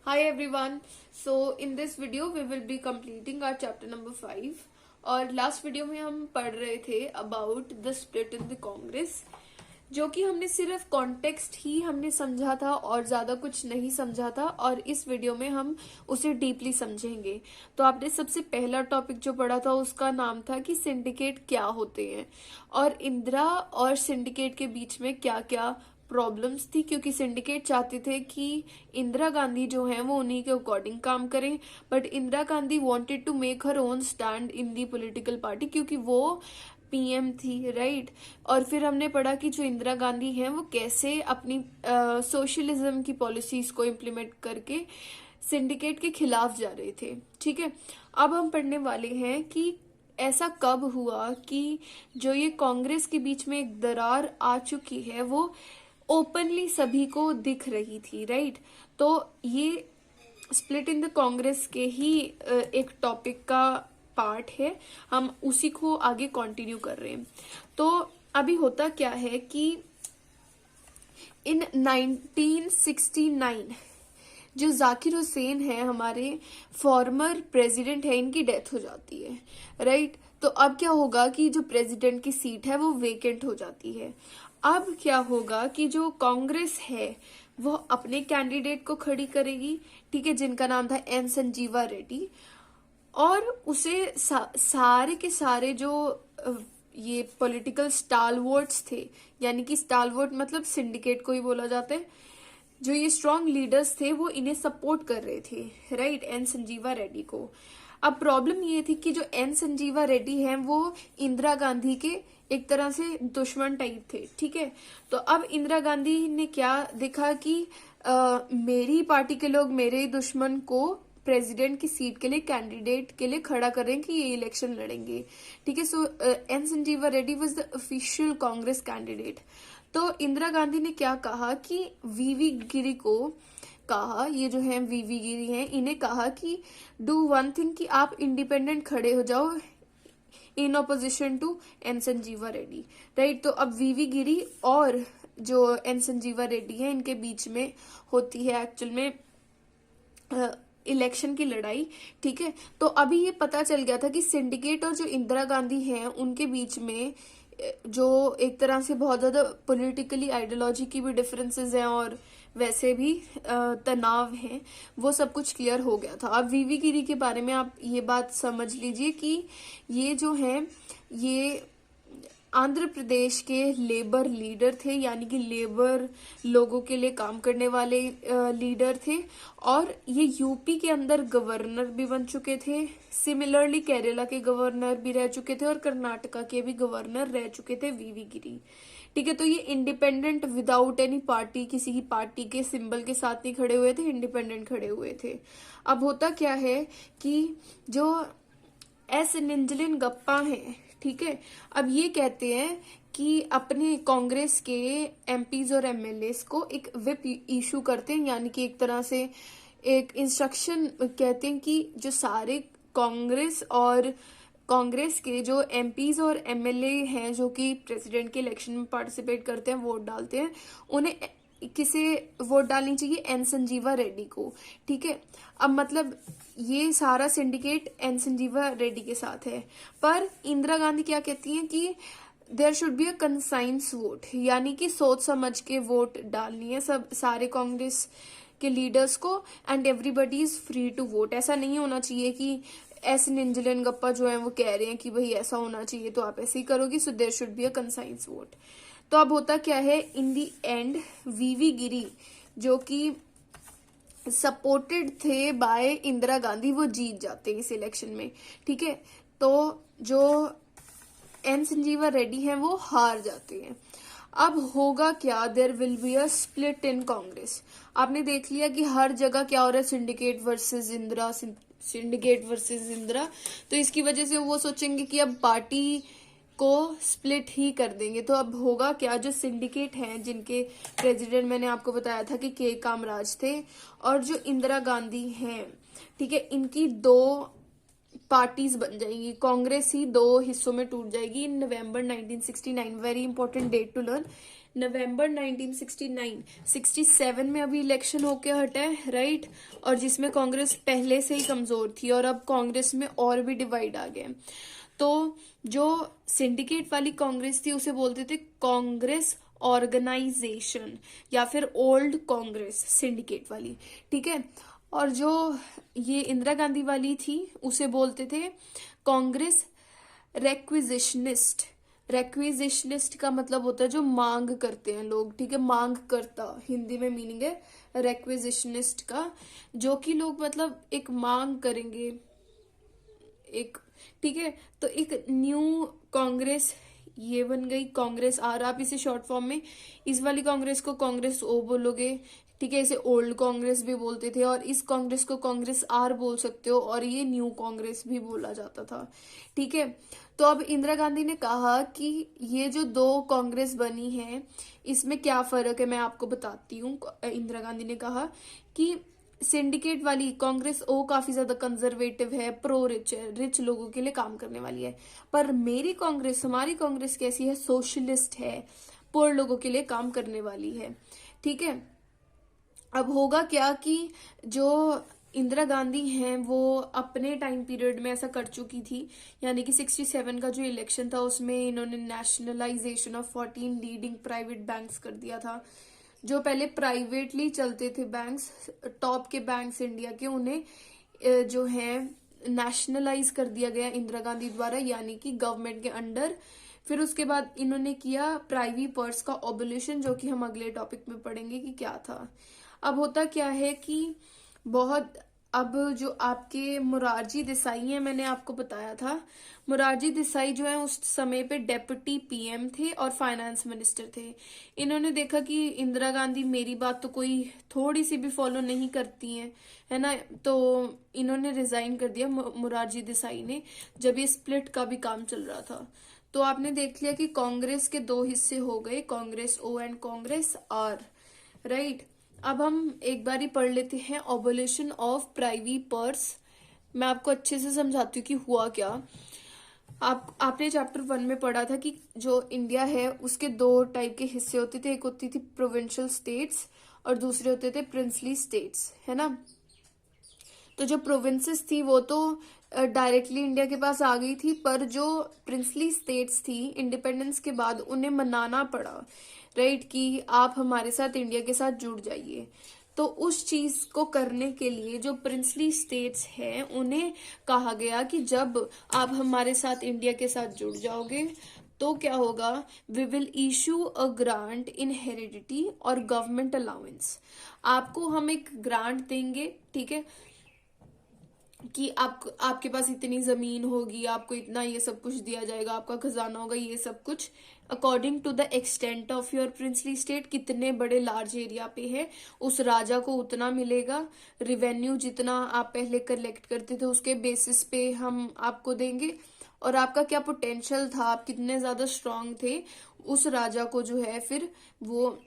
Hi everyone. So in this video we will be completing our chapter number 5 और last video में हम पढ़ रहे थे about the split in the Congress, जो कि हमने सिर्फ कॉन्टेक्स्ट ही हमने समझा था और ज्यादा कुछ नहीं समझा था, और इस वीडियो में हम उसे डीपली समझेंगे। तो आपने सबसे पहला टॉपिक जो पढ़ा था उसका नाम था कि सिंडिकेट क्या होते हैं और इंदिरा और सिंडिकेट के बीच में क्या क्या प्रॉब्लम्स थी, क्योंकि सिंडिकेट चाहते थे कि इंदिरा गांधी जो है वो उन्हीं के अकॉर्डिंग काम करें, but Indira Gandhi wanted to make her own stand in the political party, क्योंकि वो पीएम थी, राइट। और फिर हमने पढ़ा कि जो इंदिरा गांधी हैं वो कैसे अपनी सोशलिज्म की पॉलिसीज को इम्प्लीमेंट करके सिंडिकेट के खिलाफ जा रहे थे। ठीक है, अब हम पढ़ने वाले हैं कि ऐसा कब हुआ कि जो ये कांग्रेस के बीच में एक दरार आ चुकी है वो ओपनली सभी को दिख रही थी, राइट। तो ये स्प्लिट इन द कांग्रेस के ही एक टॉपिक का पार्ट है, हम उसी को आगे कंटिन्यू कर रहे हैं। तो अभी होता क्या है कि इन 1969 जो जाकिर हुसैन है हमारे फॉर्मर प्रेसिडेंट है, इनकी डेथ हो जाती है, राइट। तो अब क्या होगा कि जो प्रेसिडेंट की सीट है वो वेकेंट हो जाती है। अब क्या होगा कि जो कांग्रेस है वो अपने कैंडिडेट को खड़ी करेगी, ठीक है, जिनका नाम था एन संजीवा रेड्डी, और उसे सारे के सारे जो ये पॉलिटिकल स्टालवर्ड्स थे, यानी कि स्टालवर्ड मतलब सिंडिकेट को ही बोला जाता है, जो ये स्ट्रॉन्ग लीडर्स थे वो इन्हें सपोर्ट कर रहे थे, राइट, एन संजीवा रेड्डी को। अब प्रॉब्लम ये थी कि जो एन संजीवा रेड्डी हैं वो इंदिरा गांधी के एक तरह से दुश्मन टाइप थे, ठीक है। तो अब इंदिरा गांधी ने क्या देखा कि मेरी पार्टी के लोग मेरे ही दुश्मन को प्रेसिडेंट की सीट के लिए कैंडिडेट के लिए खड़ा कर रहे हैं कि ये इलेक्शन लड़ेंगे, ठीक है। So N Sanjiva Reddy was the official Congress candidate. तो इंदिरा गांधी ने क्या कहा कि वीवी गिरी को कहा, ये जो है वीवी गिरी हैं, इन्हें कहा कि डू वन थिंग, कि आप इंडिपेंडेंट खड़े हो जाओ in opposition to N Sanjiva Reddy, right. तो अब वीवी गिरी और जो एन संजीवा रेड्डी है इनके बीच में होती है एक्चुअल में इलेक्शन की लड़ाई, ठीक है। तो अभी ये पता चल गया था कि सिंडिकेट और जो इंदिरा गांधी हैं उनके बीच में जो एक तरह से बहुत ज्यादा पॉलिटिकली आइडियोलॉजी की भी डिफरेंसेस हैं और वैसे भी तनाव हैं, वो सब कुछ क्लियर हो गया था। अब वीवी गिरी के बारे में आप ये बात समझ लीजिए कि ये जो है ये आंध्र प्रदेश के लेबर लीडर थे, यानी कि लेबर लोगों के लिए काम करने वाले लीडर थे, और ये यूपी के अंदर गवर्नर भी बन चुके थे। सिमिलरली केरला के गवर्नर भी रह चुके थे और कर्नाटका के भी गवर्नर रह चुके थे वीवी गिरी, ठीक है। तो ये इंडिपेंडेंट विदाउट एनी पार्टी, किसी की पार्टी के सिंबल के साथ नहीं खड़े हुए थे, इंडिपेंडेंट खड़े हुए थे। अब होता क्या है कि जो एस निंजलिन गप्पा हैं, ठीक है, अब ये कहते हैं कि अपने कांग्रेस के एमपीज और एमएलएस को एक व्हिप इशू करते हैं, यानी कि एक तरह से एक इंस्ट्रक्शन कहते हैं कि जो सारे कांग्रेस के जो एमपीज और एमएलए हैं जो कि प्रेसिडेंट के इलेक्शन में पार्टिसिपेट करते हैं, वोट डालते हैं, उन्हें किसे वोट डालनी चाहिए, एन संजीवा रेड्डी को, ठीक है। अब मतलब ये सारा सिंडिकेट एन संजीवा रेड्डी के साथ है, पर इंदिरा गांधी क्या कहती हैं कि there should be a conscience vote, यानी कि सोच समझ के वोट डालनी है सब सारे कांग्रेस के लीडर्स को, and everybody is free to vote. ऐसा नहीं होना चाहिए कि एस निंजलिन गप्पा जो है वो कह रहे हैं कि भाई ऐसा होना चाहिए तो आप ऐसे ही करोगे, so there should be a conscience vote. तो अब होता क्या है, इन दी एंड वीवी गिरी जो कि सपोर्टेड थे बाय इंदिरा गांधी वो जीत जाते हैं इस इलेक्शन में, ठीक है। तो जो एन संजीवा रेड्डी हैं वो हार जाते हैं। अब होगा क्या, there will be a split in Congress. आपने देख लिया कि हर जगह क्या हो रहा है, syndicate versus Indira, syndicate versus Indira. तो इसकी वजह से वो सोचेंगे कि अब पार्टी को स्प्लिट ही कर देंगे। तो अब होगा क्या, जो सिंडिकेट हैं जिनके प्रेसिडेंट मैंने आपको बताया था कि के कामराज थे, और जो इंदिरा गांधी हैं, ठीक है, इनकी दो पार्टीज बन जाएंगी, कांग्रेस ही दो हिस्सों में टूट जाएगी in November 1969। Very important date to learn, November 1969 67 में अभी इलेक्शन होके हटा है, राइट। और जिसमें कांग्रेस पहले से ही कमजोर थी और अब कांग्रेस में और भी डिवाइड आ गए। तो जो सिंडिकेट वाली कांग्रेस थी उसे बोलते थे कांग्रेस ऑर्गेनाइजेशन या फिर ओल्ड कांग्रेस, सिंडिकेट वाली, ठीक है। और जो ये इंदिरा गांधी वाली थी उसे बोलते थे कांग्रेस रेक्विजिशनिस्ट। रेक्विजिशनिस्ट का मतलब होता है जो मांग करते हैं लोग, ठीक है, मांग करता हिंदी में मीनिंग है रेक्विजिशनिस्ट का, जो कि लोग मतलब एक मांग करेंगे एक, ठीक है। तो एक न्यू कांग्रेस ये बन गई कांग्रेस आर, आप इसे शॉर्ट फॉर्म में इस वाली कांग्रेस को कांग्रेस ओ बोलोगे, ठीक है। इसे ओल्ड कांग्रेस भी बोलते थे और इस कांग्रेस को कांग्रेस आर बोल सकते हो और ये न्यू कांग्रेस भी बोला जाता था, ठीक है। तो अब इंदिरा गांधी ने कहा कि ये जो दो कांग्रेस बनी है इसमें क्या फर्क है मैं आपको बताती हूँ। इंदिरा गांधी ने कहा कि सिंडिकेट वाली कांग्रेस ओ काफी ज्यादा कंजर्वेटिव है, प्रो रिच है, रिच लोगों के लिए काम करने वाली है। पर मेरी कांग्रेस, हमारी कांग्रेस कैसी है, सोशलिस्ट है, पुअर लोगों के लिए काम करने वाली है, ठीक है। अब होगा क्या कि जो इंदिरा गांधी हैं वो अपने टाइम पीरियड में ऐसा कर चुकी थी, यानी कि 67 का जो इलेक्शन था उसमें इन्होंने nationalisation of 14 leading private banks कर दिया था। जो पहले प्राइवेटली चलते थे बैंक्स, टॉप के बैंक्स इंडिया के, उन्हें जो है नेशनलाइज कर दिया गया इंदिरा गांधी द्वारा, यानी कि गवर्नमेंट के अंडर। फिर उसके बाद इन्होंने किया प्राइवी पर्स का ओबोल्यूशन, जो कि हम अगले टॉपिक में पढ़ेंगे कि क्या था। अब होता क्या है कि बहुत, अब जो आपके मोरारजी देसाई हैं, मैंने आपको बताया था मोरारजी देसाई जो है उस समय पे डेप्यूटी पीएम थे और फाइनेंस मिनिस्टर थे। इन्होंने देखा कि इंदिरा गांधी मेरी बात तो कोई थोड़ी सी भी फॉलो नहीं करती हैं, है ना, तो इन्होंने रिजाइन कर दिया मोरारजी देसाई ने, जब ये स्प्लिट का भी काम चल रहा था। तो आपने देख लिया कि कांग्रेस के दो हिस्से हो गए, Congress O and Congress R, right. अब हम एक बार ही पढ़ लेते हैं ओबोल्यूशन ऑफ प्राइवी पर्स। मैं आपको अच्छे से समझाती हूँ कि हुआ क्या। आपने चैप्टर 1 में पढ़ा था कि जो इंडिया है उसके दो टाइप के हिस्से होते थे, एक होती थी प्रोविंशियल स्टेट्स और दूसरे होते थे प्रिंसली स्टेट्स, है ना। तो जो प्रोविंसेस थी वो तो डायरेक्टली इंडिया के पास आ गई थी, पर जो प्रिंसली स्टेट्स थी इंडिपेंडेंस के बाद उन्हें मनाना पड़ा, राइट, कि आप हमारे साथ इंडिया के साथ जुड़ जाइए। तो उस चीज को करने के लिए जो प्रिंसली स्टेट्स हैं उन्हें कहा गया कि जब आप हमारे साथ इंडिया के साथ जुड़ जाओगे तो क्या होगा, we will issue a grant in heredity और गवर्नमेंट अलाउंस। आपको हम एक ग्रांट देंगे, ठीक है, कि आपके पास इतनी जमीन होगी, आपको इतना ये सब कुछ दिया जाएगा, आपका खजाना होगा, ये सब कुछ according to the extent of your princely state, कितने बड़े लार्ज एरिया पे है उस राजा को उतना मिलेगा। रिवेन्यू जितना आप पहले कलेक्ट करते थे उसके बेसिस पे हम आपको देंगे, और आपका क्या पोटेंशियल था, आप कितने ज्यादा स्ट्रांग थे, उस राजा को जो है फिर वो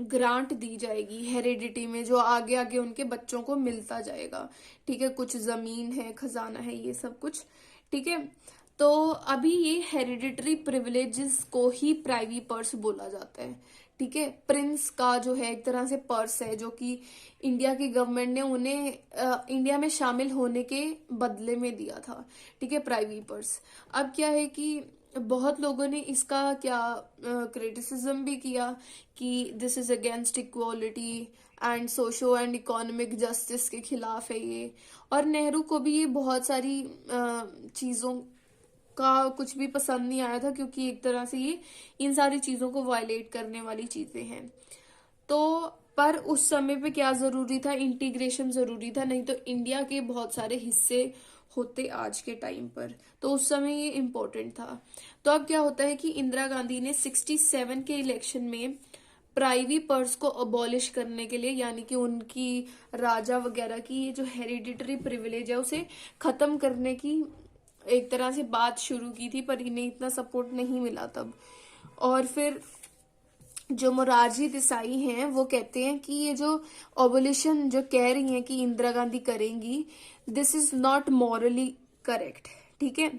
ग्रांट दी जाएगी हेरिडिटी में, जो आगे आगे उनके बच्चों को मिलता जाएगा, ठीक है। कुछ जमीन है, खजाना है, ये सब कुछ, ठीक है। तो अभी ये हेरिडिटरी प्रिविलेजेस को ही प्राइवी पर्स बोला जाता है, ठीक है। प्रिंस का जो है एक तरह से पर्स है जो कि इंडिया की गवर्नमेंट ने उन्हें इंडिया में शामिल होने के बदले में दिया था, ठीक है, प्राइवी पर्स। अब क्या है कि बहुत लोगों ने इसका क्या क्रिटिसिज्म भी किया कि this is against equality and socio and economic justice के खिलाफ है ये। और नेहरू को भी ये बहुत सारी चीजों का कुछ भी पसंद नहीं आया था, क्योंकि एक तरह से ये इन सारी चीजों को वायलेट करने वाली चीजें हैं। तो पर उस समय पे क्या जरूरी था, इंटीग्रेशन जरूरी था, नहीं तो इंडिया के बहुत सारे हिस्से होते आज के टाइम पर, तो उस समय ये इम्पोर्टेंट था। तो अब क्या होता है कि इंदिरा गांधी ने 67 के इलेक्शन में प्राइवी पर्स को अबॉलिश करने के लिए, यानी कि उनकी राजा वगैरह की ये जो हेरिडिटरी प्रिविलेज है उसे खत्म करने की एक तरह से बात शुरू की थी, पर इन्हें इतना सपोर्ट नहीं मिला तब। और फिर जो मोरारजी देसाई हैं वो कहते हैं कि ये जो ओबोल्यूशन जो कह रही हैं कि इंदिरा गांधी करेंगी, this is not morally correct, ठीक है।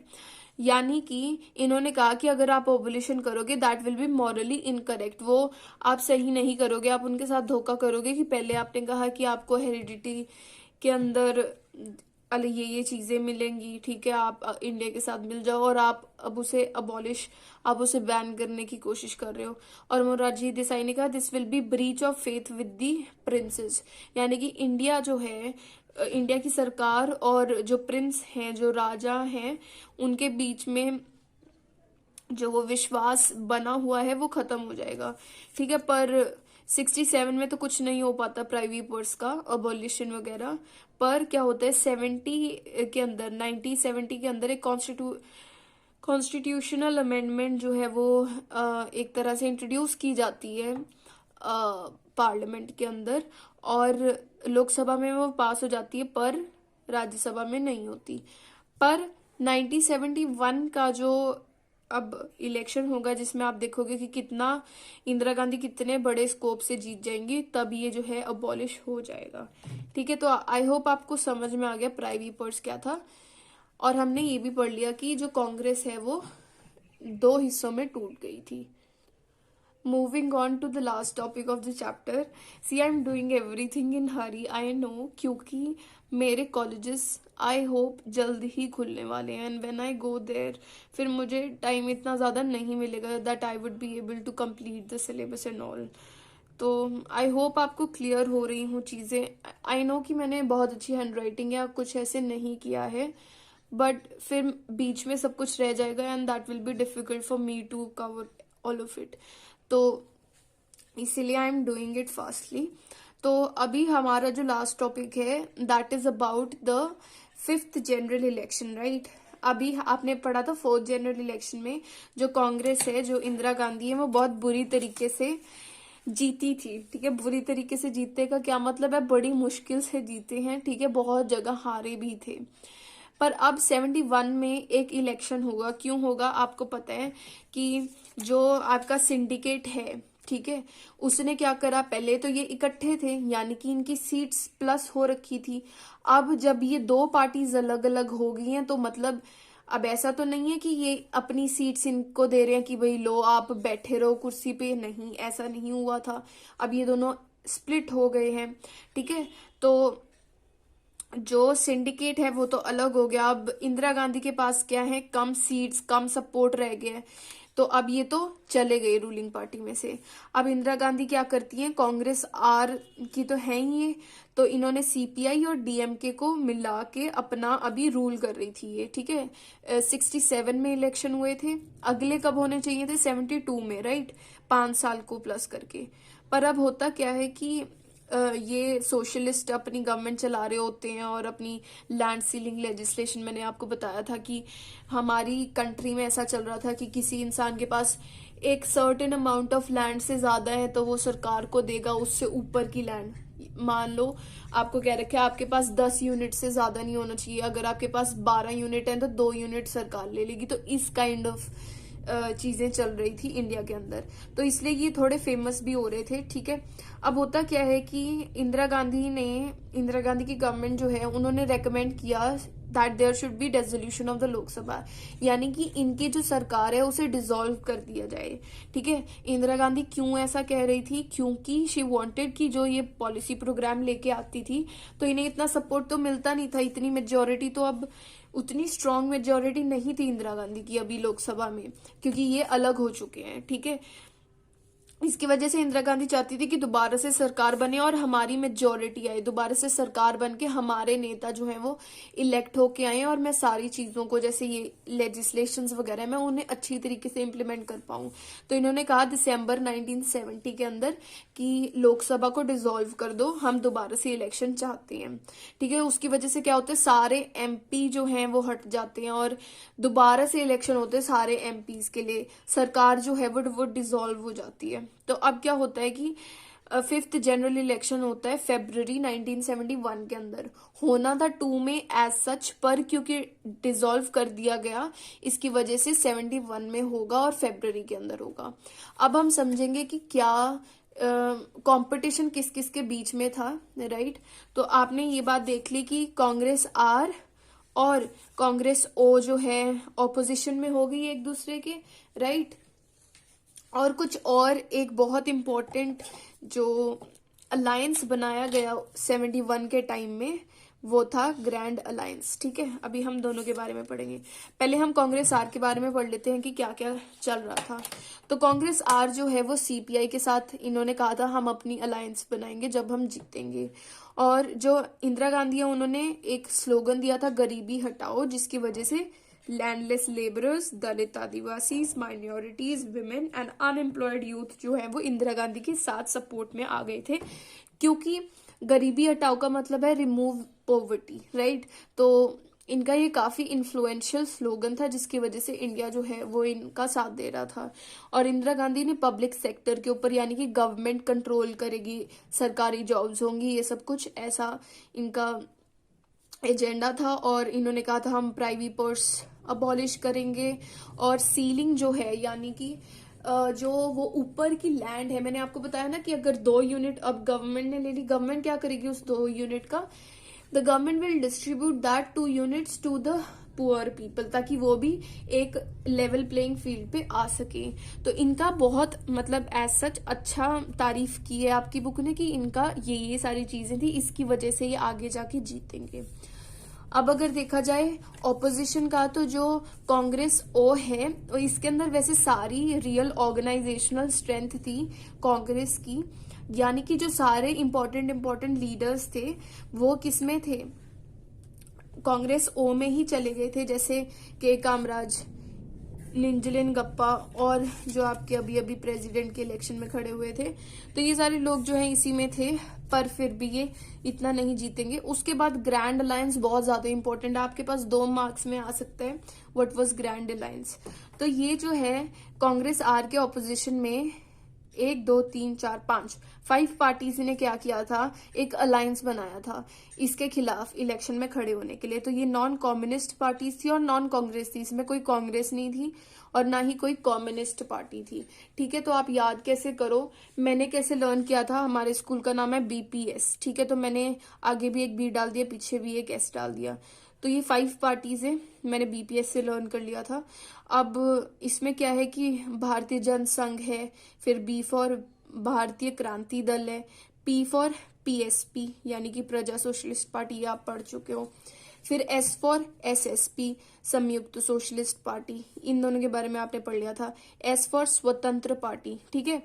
यानी कि इन्होंने कहा कि अगर आप ओबुलेशन करोगे that will B morally incorrect, वो आप सही नहीं करोगे, आप उनके साथ धोखा करोगे कि पहले आपने कहा कि आपको हेरिडिटी के अंदर अरे ये चीजें मिलेंगी, ठीक है, आप इंडिया के साथ मिल जाओ, और आप अब उसे अबॉलिश, आप उसे बैन करने की कोशिश कर रहे हो। और मोरारजी देसाई ने कहा this will be breach of faith with the princess, यानी कि इंडिया जो है, इंडिया की सरकार और जो प्रिंस हैं, जो राजा हैं, उनके बीच में जो वो विश्वास बना हुआ है वो खत्म हो जाएगा, ठीक है। पर 67 में तो कुछ नहीं हो पाता प्राइवेट पर्स का अबॉलिशन वगैरह, पर क्या होता है 70 के अंदर, 1970 के अंदर एक कॉन्स्टिट्यूशनल अमेंडमेंट जो है वो एक तरह से इंट्रोड्यूस की जाती है पार्लियामेंट के अंदर, और लोकसभा में वो पास हो जाती है पर राज्यसभा में नहीं होती। पर 1971 का जो अब इलेक्शन होगा जिसमें आप देखोगे कि कितना इंदिरा गांधी कितने बड़े स्कोप से जीत जाएंगी, तब ये जो है अबॉलिश हो जाएगा, ठीक है। तो आई होप आपको समझ में आ गया प्राइवेट पर्स क्या था, और हमने ये भी पढ़ लिया कि जो कांग्रेस है वो 2 हिस्सों में टूट गई थी। Moving on to the last topic of the chapter. See, I'm doing everything in hurry. I know क्योंकि मेरे कॉलेजेस आई होप जल्द ही खुलने वाले हैं, and when I go there फिर मुझे टाइम इतना ज़्यादा नहीं मिलेगा that I would be able to complete the syllabus and all. तो आई होप आपको क्लियर हो रही हूँ चीज़ें। आई नो कि मैंने बहुत अच्छी हैंड राइटिंग या कुछ ऐसे नहीं किया है, बट फिर बीच में सब कुछ रह जाएगा and that will be difficult for me to cover all of it, तो इसीलिए I am doing it fastly. तो अभी हमारा जो लास्ट टॉपिक है that is about the 5th general election, right. अभी आपने पढ़ा था 4th जनरल इलेक्शन में जो कांग्रेस है, जो इंदिरा गांधी है, वो बहुत बुरी तरीके से जीती थी, ठीक है। बुरी तरीके से जीतने का क्या मतलब है, बड़ी मुश्किल से जीते हैं, ठीक है, बहुत जगह हारे भी थे। पर अब 71 में एक इलेक्शन होगा, क्यों होगा आपको पता है कि जो आपका सिंडिकेट है, ठीक है, उसने क्या करा, पहले तो ये इकट्ठे थे यानी कि इनकी सीट्स प्लस हो रखी थी। अब जब ये 2 पार्टीज अलग अलग हो गई हैं तो मतलब अब ऐसा तो नहीं है कि ये अपनी सीट्स इनको दे रहे हैं कि भाई लो आप बैठे रहो कुर्सी पे, नहीं, ऐसा नहीं हुआ था। अब ये दोनों स्प्लिट हो गए हैं, ठीक है। तो जो सिंडिकेट है वो तो अलग हो गया, अब इंदिरा गांधी के पास क्या है, कम सीट्स, कम सपोर्ट रह गया है, तो अब ये तो चले गए रूलिंग पार्टी में से। अब इंदिरा गांधी क्या करती हैं, कांग्रेस आर की तो है ही ये, तो इन्होंने सीपीआई और डीएमके को मिला के अपना अभी रूल कर रही थी ये, ठीक है। 67 में इलेक्शन हुए थे, अगले कब होने चाहिए थे, 72 में, राइट, 5 साल को प्लस करके। पर अब होता क्या है कि ये सोशलिस्ट अपनी गवर्नमेंट चला रहे होते हैं और अपनी लैंड सीलिंग लेजिस्लेशन, मैंने आपको बताया था कि हमारी कंट्री में ऐसा चल रहा था कि किसी इंसान के पास एक सर्टेन अमाउंट ऑफ लैंड से ज्यादा है तो वो सरकार को देगा उससे ऊपर की लैंड। मान लो आपको कह रखा है आपके पास 10 यूनिट से ज्यादा नहीं होना चाहिए, अगर आपके पास 12 यूनिट है तो 2 यूनिट सरकार ले लेगी। तो इस काइंड ऑफ चीजें चल रही थी इंडिया के अंदर, तो इसलिए ये थोड़े फेमस भी हो रहे थे, ठीक है। अब होता क्या है कि इंदिरा गांधी की गवर्नमेंट जो है उन्होंने रेकमेंड किया that there should be dissolution of the Lok Sabha, यानी कि इनकी जो सरकार है उसे डिसॉल्व कर दिया जाए, ठीक है। इंदिरा गांधी क्यों ऐसा कह रही थी, क्योंकि शी वांटेड कि जो ये पॉलिसी प्रोग्राम लेके आती थी तो इन्हें इतना सपोर्ट तो मिलता नहीं था, इतनी मेजोरिटी तो अब उतनी स्ट्रांग मेजोरिटी नहीं थी इंदिरा गांधी की अभी लोकसभा में, क्योंकि ये अलग हो चुके हैं, ठीक है। इसकी वजह से इंदिरा गांधी चाहती थी कि दोबारा से सरकार बने और हमारी मेजोरिटी आए, दोबारा से सरकार बन के हमारे नेता जो हैं वो इलेक्ट होके आए और मैं सारी चीजों को, जैसे ये लेजिस्लेशंस वगैरह, मैं उन्हें अच्छी तरीके से इम्प्लीमेंट कर पाऊं। तो इन्होंने कहा दिसंबर 1970 के अंदर कि लोकसभा को डिसॉल्व कर दो, हम दोबारा से इलेक्शन चाहते हैं, ठीक है। उसकी वजह से क्या होता है, सारे एमपी जो हैं वो हट जाते हैं और दोबारा से इलेक्शन होते हैं सारे एमपीज के लिए, सरकार जो है वो डिसॉल्व हो जाती है। तो अब क्या होता है कि 5th जनरल इलेक्शन होता है फरवरी 1971 के अंदर, होना था 2 में एज सच, पर क्योंकि डिसॉल्व कर दिया गया इसकी वजह से 71 में होगा और फरवरी के अंदर होगा। अब हम समझेंगे कि क्या कंपटीशन किस किस के बीच में था, राइट। तो आपने ये बात देख ली कि कांग्रेस आर और कांग्रेस ओ जो है ऑपोजिशन में हो गई एक दूसरे के, राइट। और कुछ और एक बहुत इम्पोर्टेंट जो अलायंस बनाया गया 71 के टाइम में, वो था ग्रैंड अलायंस। ठीक है, अभी हम दोनों के बारे में पढ़ेंगे। पहले हम कांग्रेस आर के बारे में पढ़ लेते हैं कि क्या क्या चल रहा था। तो कांग्रेस आर जो है वो सीपीआई के साथ इन्होंने कहा था हम अपनी अलायंस बनाएंगे जब हम जीतेंगे। और जो इंदिरा गांधी है उन्होंने एक स्लोगन दिया था गरीबी हटाओ, जिसकी वजह से landless labourers, Dalit, Adivasi, minorities, women and unemployed youth जो है वो इंदिरा गांधी के साथ सपोर्ट में आ गए थे, क्योंकि गरीबी हटाओ का मतलब है रिमूव पॉवर्टी, राइट। तो इनका ये काफी इन्फ्लुएंशियल स्लोगन था, जिसकी वजह से इंडिया जो है वो इनका साथ दे रहा था। और इंदिरा गांधी ने पब्लिक सेक्टर के ऊपर, यानी कि गवर्नमेंट कंट्रोल करेगी, सरकारी जॉब्स होंगी, ये सब कुछ ऐसा इनका एजेंडा था। और इन्होंने कहा था हम प्राइवेट पर्स अबॉलिश करेंगे। और सीलिंग जो है, यानी कि जो वो ऊपर की लैंड है, मैंने आपको बताया ना कि अगर 2 यूनिट अब गवर्नमेंट ने ले ली, गवर्नमेंट क्या करेगी उस 2 यूनिट का, the government will distribute that 2 units to the poor people, ताकि वो भी एक लेवल प्लेइंग फील्ड पे आ सके। तो इनका बहुत मतलब एज सच अच्छा तारीफ की है आपकी बुक ने कि इनका ये सारी चीजें थी, इसकी वजह से ये आगे जाके जीतेंगे। अब अगर देखा जाए ऑपोजिशन का, तो जो कांग्रेस ओ है तो इसके अंदर वैसे सारी रियल ऑर्गेनाइजेशनल स्ट्रेंथ थी कांग्रेस की, यानी कि जो सारे इंपॉर्टेंट लीडर्स थे वो किसमें थे, कांग्रेस ओ में ही चले गए थे, जैसे के कामराज, लिंजलिन गप्पा, और जो आपके अभी अभी प्रेसिडेंट के इलेक्शन में खड़े हुए थे, तो ये सारे लोग जो हैं इसी में थे, पर फिर भी ये इतना नहीं जीतेंगे। उसके बाद ग्रैंड अलायंस बहुत ज्यादा इंपॉर्टेंट है, आपके पास 2 मार्क्स में आ सकता है व्हाट वाज ग्रैंड अलायंस। तो ये जो है कांग्रेस आर के ऑपोजिशन में 1 2 3 4 5 पार्टीज ने क्या किया था, एक अलायंस बनाया था इसके खिलाफ इलेक्शन में खड़े होने के लिए। तो ये नॉन कम्युनिस्ट पार्टीज थी और नॉन कांग्रेस थी, इसमें कोई कांग्रेस नहीं थी और ना ही कोई कम्युनिस्ट पार्टी थी। ठीक है, तो आप याद कैसे करो, मैंने कैसे लर्न किया था, हमारे स्कूल का नाम है बीपीएस। ठीक है, तो मैंने आगे भी एक बी डाल दिया, पीछे भी एक एस डाल दिया। तो ये 5 पार्टीज है, मैंने बीपीएस से लर्न कर लिया था। अब इसमें क्या है कि भारतीय जनसंघ है, फिर बी फॉर भारतीय क्रांति दल है, पी फॉर पीएसपी यानी कि प्रजा सोशलिस्ट पार्टी, आप पढ़ चुके हो। फिर एस फॉर एसएसपी संयुक्त सोशलिस्ट पार्टी, इन दोनों के बारे में आपने पढ़ लिया था। एस फॉर स्वतंत्र पार्टी। ठीक है,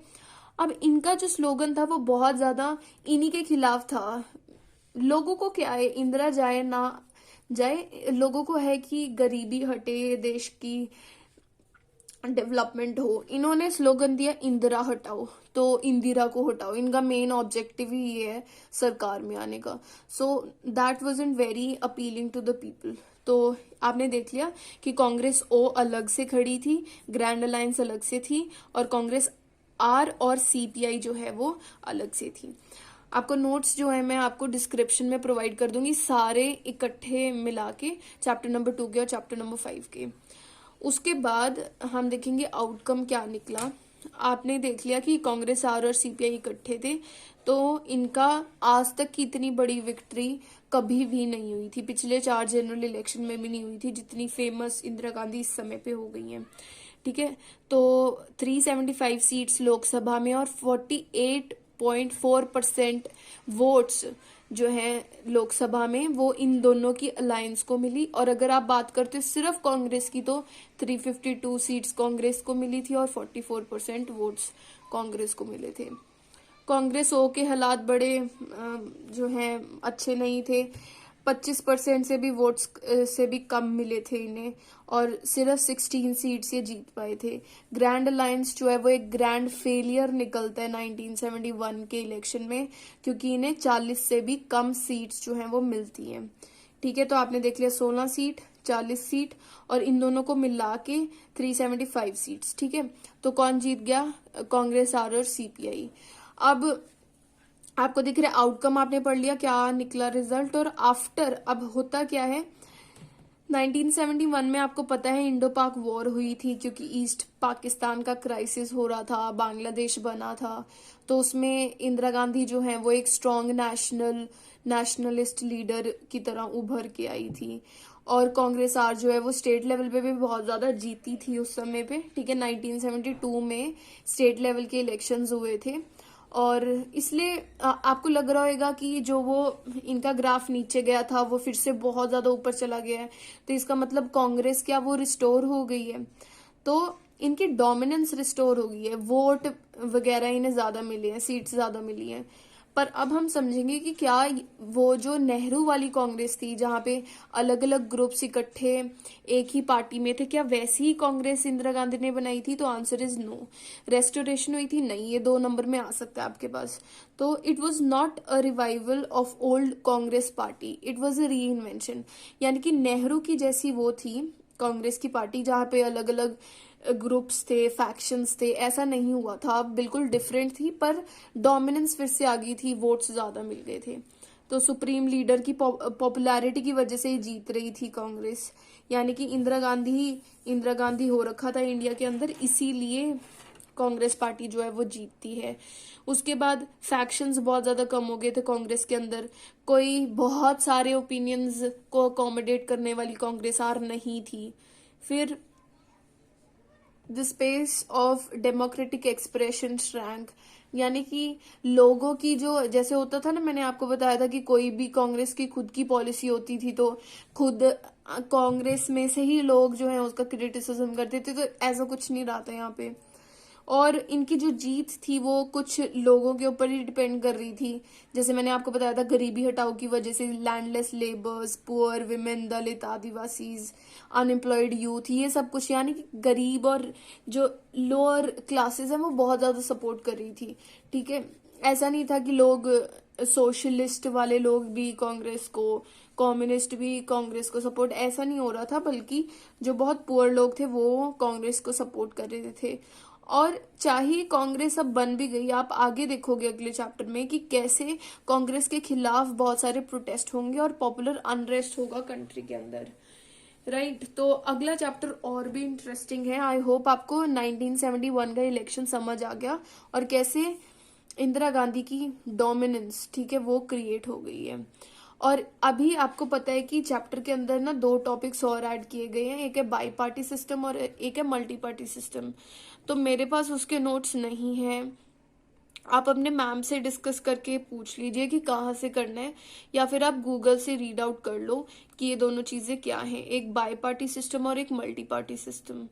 अब इनका जो स्लोगन था वो बहुत ज्यादा इन्हीं के खिलाफ था। लोगों को क्या है, इंदिरा जाए ना जाए, लोगों को है कि गरीबी हटे, देश की डेवलपमेंट हो। इन्होंने स्लोगन दिया इंदिरा हटाओ, तो इंदिरा को हटाओ, इनका मेन ऑब्जेक्टिव ही ये है सरकार में आने का। So that wasn't very appealing to the people. तो आपने देख लिया कि कांग्रेस ओ अलग से खड़ी थी, ग्रैंड अलायंस अलग से थी, और कांग्रेस आर और सीपीआई जो है वो अलग से थी। आपको नोट्स जो है मैं आपको डिस्क्रिप्शन में प्रोवाइड कर दूंगी, सारे इकट्ठे मिला के, चैप्टर नंबर 2 के और चैप्टर नंबर 5 के। उसके बाद हम देखेंगे आउटकम क्या निकला। आपने देख लिया कि कांग्रेस आर और सीपीआई इकट्ठे थे, तो इनका आज तक की इतनी बड़ी विक्ट्री कभी भी नहीं हुई थी, पिछले 4 जनरल इलेक्शन में भी नहीं हुई थी जितनी फेमस इंदिरा गांधी इस समय पे हो गई हैं। ठीक है, तो 375 सीट्स लोकसभा में और 48.4% वोट्स जो है लोकसभा में वो इन दोनों की अलायंस को मिली। और अगर आप बात करते हो सिर्फ कांग्रेस की, तो 352 सीट्स कांग्रेस को मिली थी और 44% वोट्स कांग्रेस को मिले थे। कांग्रेस ओ के हालात बड़े जो हैं अच्छे नहीं थे, 25% से भी वोट्स से भी कम मिले थे इन्हें, और सिर्फ 16 सीट्स ये जीत पाए थे। ग्रैंड अलायंस जो है वो एक ग्रैंड फेलियर निकलता है 1971 के इलेक्शन में, क्योंकि इन्हें 40 से भी कम सीट्स जो हैं वो मिलती हैं। ठीक है, तो आपने देख लिया 16 सीट, 40 सीट, और इन दोनों को मिला के 375 सीट्स। ठीक है, तो कौन जीत गया, कांग्रेस आर और सीपीआई। अब आपको दिख रहा है आउटकम आपने पढ़ लिया क्या निकला रिजल्ट। और आफ्टर अब होता क्या है, 1971 में आपको पता है इंडो पाक वॉर हुई थी, क्योंकि ईस्ट पाकिस्तान का क्राइसिस हो रहा था, बांग्लादेश बना था। तो उसमें इंदिरा गांधी जो है वो एक स्ट्रॉन्ग नेशनलिस्ट लीडर की तरह उभर के आई थी। और कांग्रेस आर जो है वो स्टेट लेवल पे भी बहुत ज्यादा जीती थी उस समय पे, ठीक है। 1972 में स्टेट लेवल के इलेक्शंस हुए थे, और इसलिए आपको लग रहा होगा कि जो वो इनका ग्राफ नीचे गया था वो फिर से बहुत ज्यादा ऊपर चला गया है। तो इसका मतलब कांग्रेस क्या वो रिस्टोर हो गई है, तो इनकी डोमिनेंस रिस्टोर हो गई है, वोट वगैरह इन्हें ज्यादा मिले हैं, सीट्स ज्यादा मिली हैं। पर अब हम समझेंगे कि क्या वो जो नेहरू वाली कांग्रेस थी जहां पे अलग अलग ग्रुप्स इकट्ठे एक ही पार्टी में थे, क्या वैसी ही कांग्रेस इंदिरा गांधी ने बनाई थी? तो आंसर इज नो। रेस्टोरेशन हुई थी? नहीं, ये 2 नंबर में आ सकता है आपके पास। तो it was not a revival of old Congress party, it was a री इन्वेंशन। यानी कि नेहरू की जैसी वो थी कांग्रेस की पार्टी जहां पे अलग अलग ग्रुप्स थे, फैक्शंस थे, ऐसा नहीं हुआ था, बिल्कुल डिफरेंट थी। पर डोमिनेंस फिर से आ गई थी, वोट्स ज्यादा मिल गए थे। तो सुप्रीम लीडर की पॉपुलैरिटी की वजह से ही जीत रही थी कांग्रेस। यानी कि इंदिरा गांधी हो रखा था इंडिया के अंदर, इसीलिए कांग्रेस पार्टी जो है वो जीतती है। उसके बाद फैक्शंस बहुत ज्यादा कम हो गए थे कांग्रेस के अंदर, कोई बहुत सारे ओपिनियंस को अकोमोडेट करने वाली कांग्रेस आर नहीं थी। फिर the space of democratic expression shrank, यानी कि लोगों की जो जैसे होता था ना, मैंने आपको बताया था कि कोई भी कांग्रेस की खुद की पॉलिसी होती थी तो खुद कांग्रेस में से ही लोग जो है उसका क्रिटिसिज्म करते थे, तो ऐसा कुछ नहीं रहा था यहाँ पे। और इनकी जो जीत थी वो कुछ लोगों के ऊपर ही डिपेंड कर रही थी। जैसे मैंने आपको बताया था, गरीबी हटाओ की वजह से लैंडलेस लेबर्स, पुअर विमेन, दलित, आदिवासीज, अनएम्प्लॉयड यूथ, ये सब कुछ, यानी कि गरीब और जो लोअर क्लासेस है वो बहुत ज्यादा सपोर्ट कर रही थी, ठीक है। ऐसा नहीं था कि लोग सोशलिस्ट वाले लोग भी कांग्रेस को, कम्युनिस्ट भी कांग्रेस को सपोर्ट, ऐसा नहीं हो रहा था, बल्कि जो बहुत पुअर लोग थे वो कांग्रेस को सपोर्ट कर रहे थे। और चाहे कांग्रेस अब बन भी गई, आप आगे देखोगे अगले चैप्टर में कि कैसे कांग्रेस के खिलाफ बहुत सारे प्रोटेस्ट होंगे और पॉपुलर अनरेस्ट होगा कंट्री के अंदर, राइट। तो अगला चैप्टर और भी इंटरेस्टिंग है। आई होप आपको 1971 का इलेक्शन समझ आ गया और कैसे इंदिरा गांधी की डोमिनेंस, ठीक है, वो क्रिएट हो गई है। और अभी आपको पता है कि चैप्टर के अंदर ना 2 टॉपिक्स और ऐड किए गए हैं, एक है बाई पार्टी सिस्टम और एक है मल्टी पार्टी सिस्टम। तो मेरे पास उसके नोट्स नहीं है, आप अपने मैम से डिस्कस करके पूछ लीजिए कि कहाँ से करना है, या फिर आप गूगल से रीड आउट कर लो कि ये दोनों चीजें क्या हैं, एक बाई पार्टी सिस्टम और एक multi party system.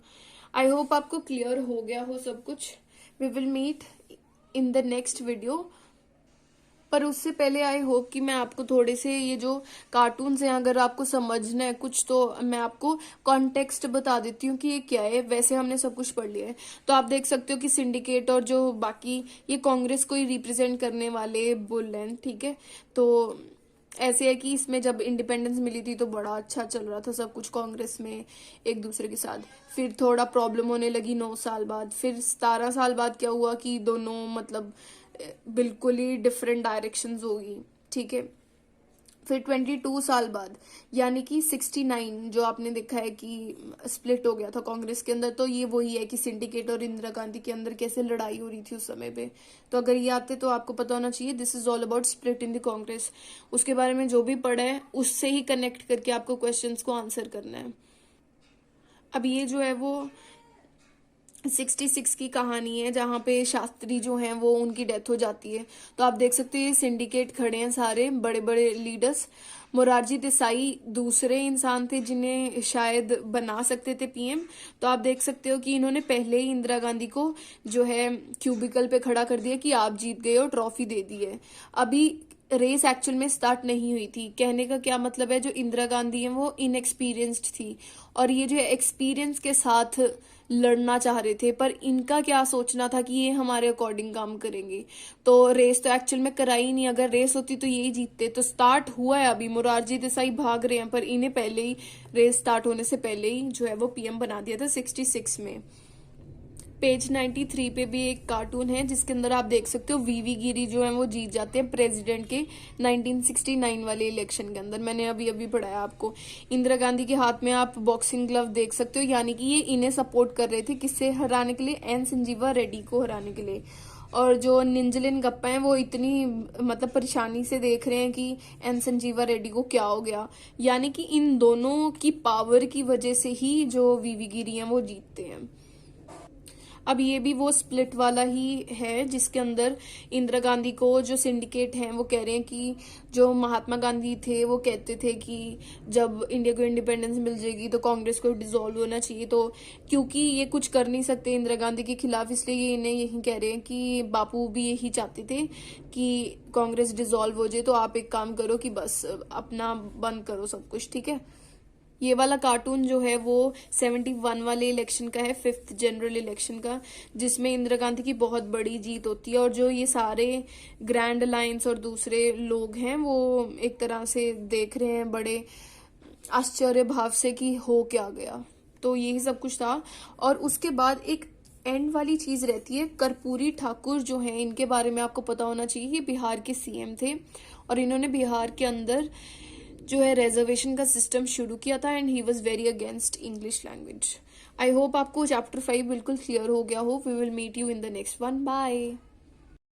I hope आपको क्लियर हो गया हो सब कुछ। We will meet in the next video. पर उससे पहले आई होप कि मैं आपको थोड़े से ये जो कार्टून्स हैं, अगर आपको समझना है कुछ तो मैं आपको कॉन्टेक्स्ट बता देती हूँ कि ये क्या है। वैसे हमने सब कुछ पढ़ लिया है, तो आप देख सकते हो कि सिंडिकेट और जो बाकी ये कांग्रेस को ही रिप्रेजेंट करने वाले बुल हैं, ठीक है। तो ऐसे है कि इसमें जब इंडिपेंडेंस मिली थी तो बड़ा अच्छा चल रहा था सब कुछ कांग्रेस में एक दूसरे के साथ। फिर थोड़ा प्रॉब्लम होने लगी 9 साल बाद, फिर 17 साल बाद क्या हुआ कि दोनों मतलब बिल्कुल ही डिफरेंट डायरेक्शंस होगी, ठीक है। फिर 22 साल बाद यानी कि 69 जो आपने देखा है कि स्प्लिट हो गया था कांग्रेस के अंदर, तो ये वही है कि सिंडिकेट और इंदिरा गांधी के अंदर कैसे लड़ाई हो रही थी उस समय पे। तो अगर ये आते तो आपको पता होना चाहिए, this is all about split in the Congress. उसके बारे में जो भी पढ़ा है उससे ही कनेक्ट करके आपको क्वेश्चंस को आंसर करना है। अब ये जो है वो 66 की कहानी है जहाँ पे शास्त्री जो हैं वो उनकी डेथ हो जाती है। तो आप देख सकते हैं सिंडिकेट खड़े हैं सारे बड़े बड़े लीडर्स। मोरारजी देसाई दूसरे इंसान थे जिन्हें शायद बना सकते थे पीएम। तो आप देख सकते हो कि इन्होंने पहले ही इंदिरा गांधी को जो है क्यूबिकल पे खड़ा कर दिया कि आप जीत गए और ट्रॉफी दे दी है। अभी रेस एक्चुअल में स्टार्ट नहीं हुई थी। कहने का क्या मतलब है, जो इंदिरा गांधी है वो इनएक्सपीरियंस्ड थी और ये जो एक्सपीरियंस के साथ लड़ना चाह रहे थे, पर इनका क्या सोचना था कि ये हमारे अकॉर्डिंग काम करेंगे। तो रेस तो एक्चुअल में कराई ही नहीं, अगर रेस होती तो यही जीतते। तो स्टार्ट हुआ है, अभी मोरारजी देसाई भाग रहे हैं, पर इन्हें पहले ही रेस स्टार्ट होने से पहले ही जो है वो पीएम बना दिया था 66 में। पेज 93 पे भी एक कार्टून है जिसके अंदर आप देख सकते हो वीवी गिरी जो है वो जीत जाते हैं प्रेसिडेंट के 1969 वाले इलेक्शन के अंदर। मैंने अभी अभी पढ़ाया आपको। इंदिरा गांधी के हाथ में आप बॉक्सिंग ग्लव देख सकते हो, यानी कि ये इन्हें सपोर्ट कर रहे थे, किससे हराने के लिए, एन संजीवा रेड्डी को हराने के लिए। और जो निंजलिन गप्पा है वो इतनी मतलब परेशानी से देख रहे हैं कि एन संजीवा रेड्डी को क्या हो गया, यानी कि इन दोनों की पावर की वजह से ही जो वीवी गिरी हैं वो जीतते हैं। अब ये भी वो स्प्लिट वाला ही है जिसके अंदर इंदिरा गांधी को जो सिंडिकेट हैं वो कह रहे हैं कि जो महात्मा गांधी थे वो कहते थे कि जब इंडिया को इंडिपेंडेंस मिल जाएगी तो कांग्रेस को डिसॉल्व होना चाहिए, तो क्योंकि ये कुछ कर नहीं सकते इंदिरा गांधी के खिलाफ, इसलिए ये इन्हें यही कह रहे हैं कि बापू भी यही चाहते थे कि कांग्रेस डिसॉल्व हो जाए, तो आप एक काम करो कि बस अपना बंद करो सब कुछ, ठीक है। ये वाला कार्टून जो है वो 71 वाले इलेक्शन का है, 5th जनरल इलेक्शन का, जिसमें इंदिरा गांधी की बहुत बड़ी जीत होती है और जो ये सारे ग्रैंड अलायंस और दूसरे लोग हैं वो एक तरह से देख रहे हैं बड़े आश्चर्य भाव से कि हो क्या गया। तो यही सब कुछ था। और उसके बाद एक एंड वाली चीज रहती है, कर्पूरी ठाकुर जो है, इनके बारे में आपको पता होना चाहिए। ये बिहार के सीएम थे और इन्होंने बिहार के अंदर जो है रिजर्वेशन का सिस्टम शुरू किया था and he was very against English language. I hope आपको चैप्टर 5 बिल्कुल क्लियर हो गया हो। We will meet you in the next one. Bye.